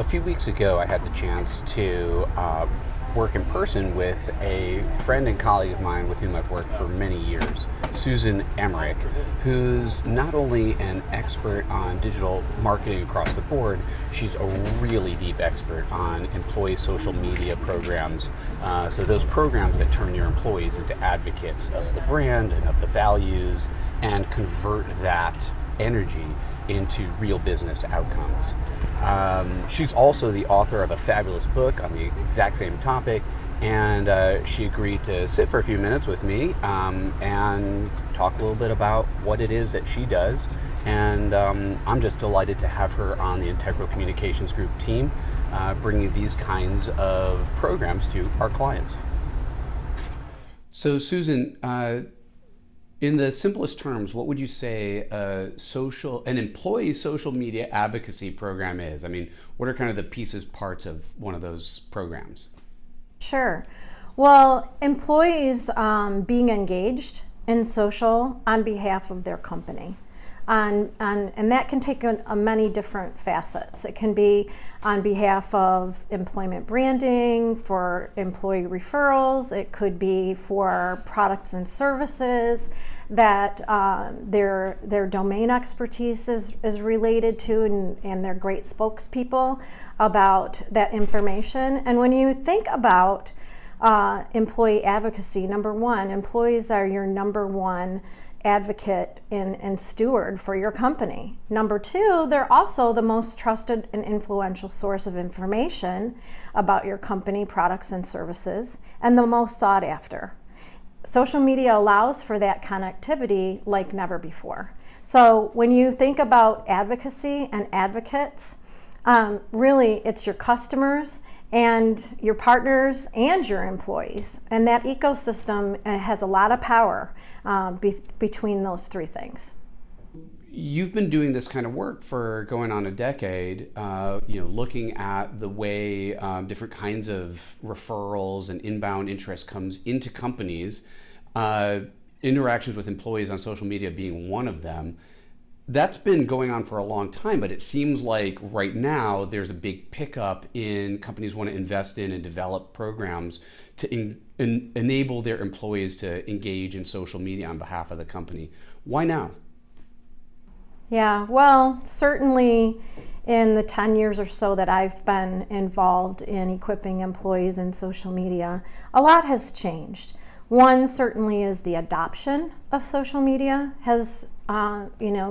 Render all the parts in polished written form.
A few weeks ago, I had the chance to work in person with a friend and colleague of mine with whom I've worked for many years, Susan Emerick, who's not only an expert on digital marketing across the board, she's a really deep expert on employee social media programs. So those programs that turn your employees into advocates of the brand and of the values and convert that energy into real business outcomes. She's also the author of a fabulous book on the exact same topic, and she agreed to sit for a few minutes with me and talk a little bit about what it is that she does. And I'm just delighted to have her on the Integral Communications Group team, bringing these kinds of programs to our clients. So Susan, in the simplest terms, what would you say an employee social media advocacy program is? I mean, what are kind of the pieces, parts of one of those programs? Sure. Well, employees being engaged in social on behalf of their company. And that can take many different facets. It can be on behalf of employment branding, for employee referrals. It could be for products and services that their domain expertise is related to, and they're great spokespeople about that information. And when you think about employee advocacy, number one, employees are your number one advocate and steward for your company. Number two, they're also the most trusted and influential source of information about your company, products, and services, and the most sought after. Social media allows for that connectivity like never before. So when you think about advocacy and advocates, really it's your customers and your partners and your employees. And that ecosystem has a lot of power between those three things. You've been doing this kind of work for going on a decade, looking at the way different kinds of referrals and inbound interest comes into companies, interactions with employees on social media being one of them. That's been going on for a long time, but it seems like right now there's a big pickup in companies want to invest in and develop programs to enable their employees to engage in social media on behalf of the company. Why now? Yeah, well, certainly in the 10 years or so that I've been involved in equipping employees in social media, a lot has changed. One certainly is the adoption of social media has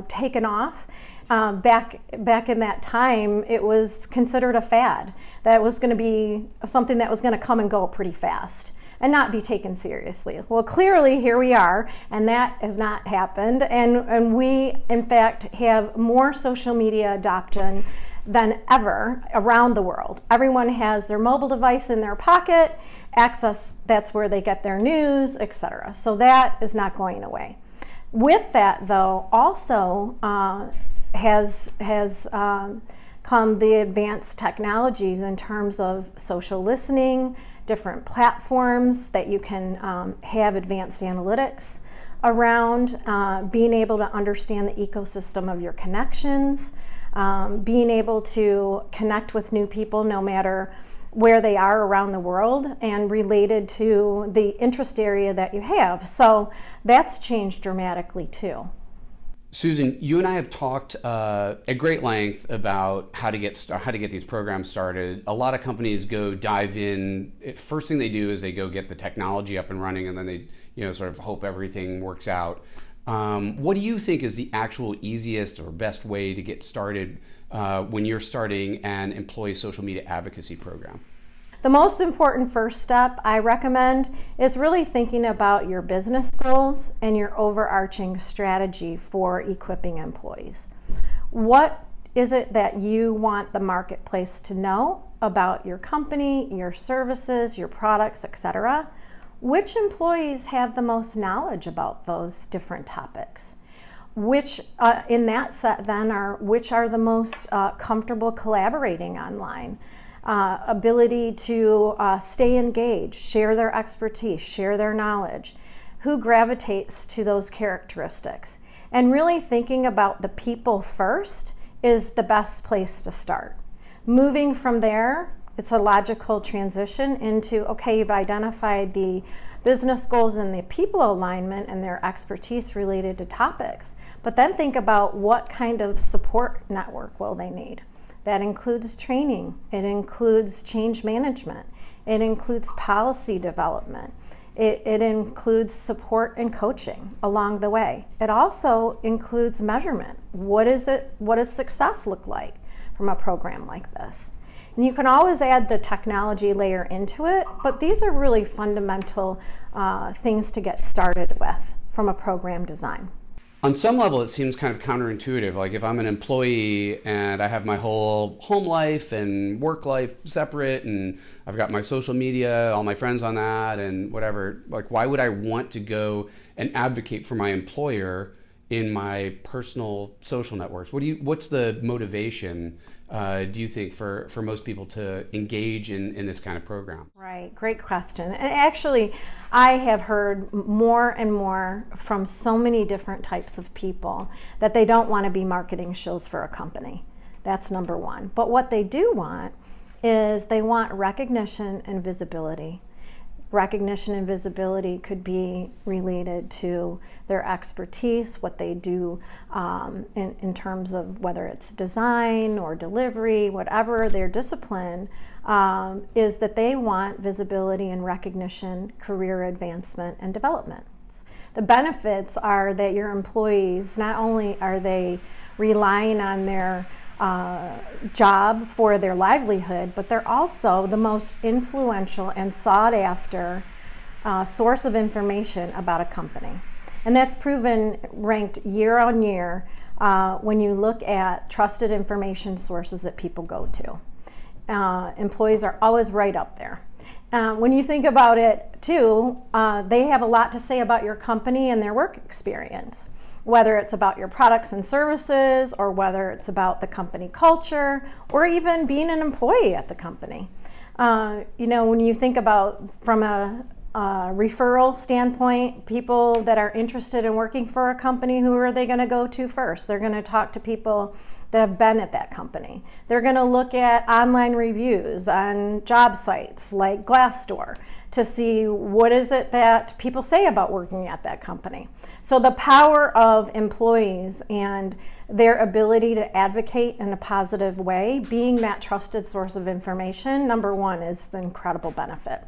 taken off. Back in that time, it was considered a fad. That was going to be something that was going to come and go pretty fast and not be taken seriously. Well, clearly here we are, and that has not happened. And we, in fact, have more social media adoption than ever around the world. Everyone has their mobile device in their pocket, access, that's where they get their news, etc. So that is not going away. With that, though, also has come the advanced technologies in terms of social listening, different platforms that you can have advanced analytics around, being able to understand the ecosystem of your connections, being able to connect with new people no matter where they are around the world and related to the interest area that you have. So that's changed dramatically too. Susan, you and I have talked at great length about how to get these programs started. A lot of companies go dive in. First thing they do is they go get the technology up and running, and then they sort of hope everything works out. What do you think is the actual easiest or best way to get started when you're starting an employee social media advocacy program? The most important first step I recommend is really thinking about your business goals and your overarching strategy for equipping employees. What is it that you want the marketplace to know about your company, your services, your products, etc.? Which employees have the most knowledge about those different topics? Which, in that set then, which are the most comfortable collaborating online? Ability to stay engaged, share their expertise, share their knowledge. Who gravitates to those characteristics? And really thinking about the people first is the best place to start. Moving from there, it's a logical transition into, okay, you've identified the business goals and the people alignment and their expertise related to topics. But then think about what kind of support network will they need. That includes training, it includes change management, it includes policy development, it includes support and coaching along the way. It also includes measurement. What does success look like from a program like this? And you can always add the technology layer into it, but these are really fundamental things to get started with from a program design. On some level, it seems kind of counterintuitive. Like if I'm an employee and I have my whole home life and work life separate, and I've got my social media, all my friends on that and whatever, like why would I want to go and advocate for my employer in my personal social networks? What's the motivation, do you think, for most people to engage in this kind of program? Right, great question. And actually, I have heard more and more from so many different types of people that they don't want to be marketing shows for a company. That's number one. But what they do want is they want recognition and visibility. Recognition and visibility could be related to their expertise, what they do in terms of whether it's design or delivery, whatever their discipline, is that they want visibility and recognition, career advancement, and development. The benefits are that your employees, not only are they relying on their job for their livelihood, but they're also the most influential and sought after source of information about a company. And that's proven ranked year on year when you look at trusted information sources that people go to. Employees are always right up there. When you think about it too, they have a lot to say about your company and their work experience. Whether it's about your products and services, or whether it's about the company culture, or even being an employee at the company. When you think about from a referral standpoint, people that are interested in working for a company, who are they going to go to first? They're going to talk to people that have been at that company. They're going to look at online reviews on job sites like Glassdoor to see what is it that people say about working at that company. So the power of employees and their ability to advocate in a positive way, being that trusted source of information, number one, is the incredible benefit.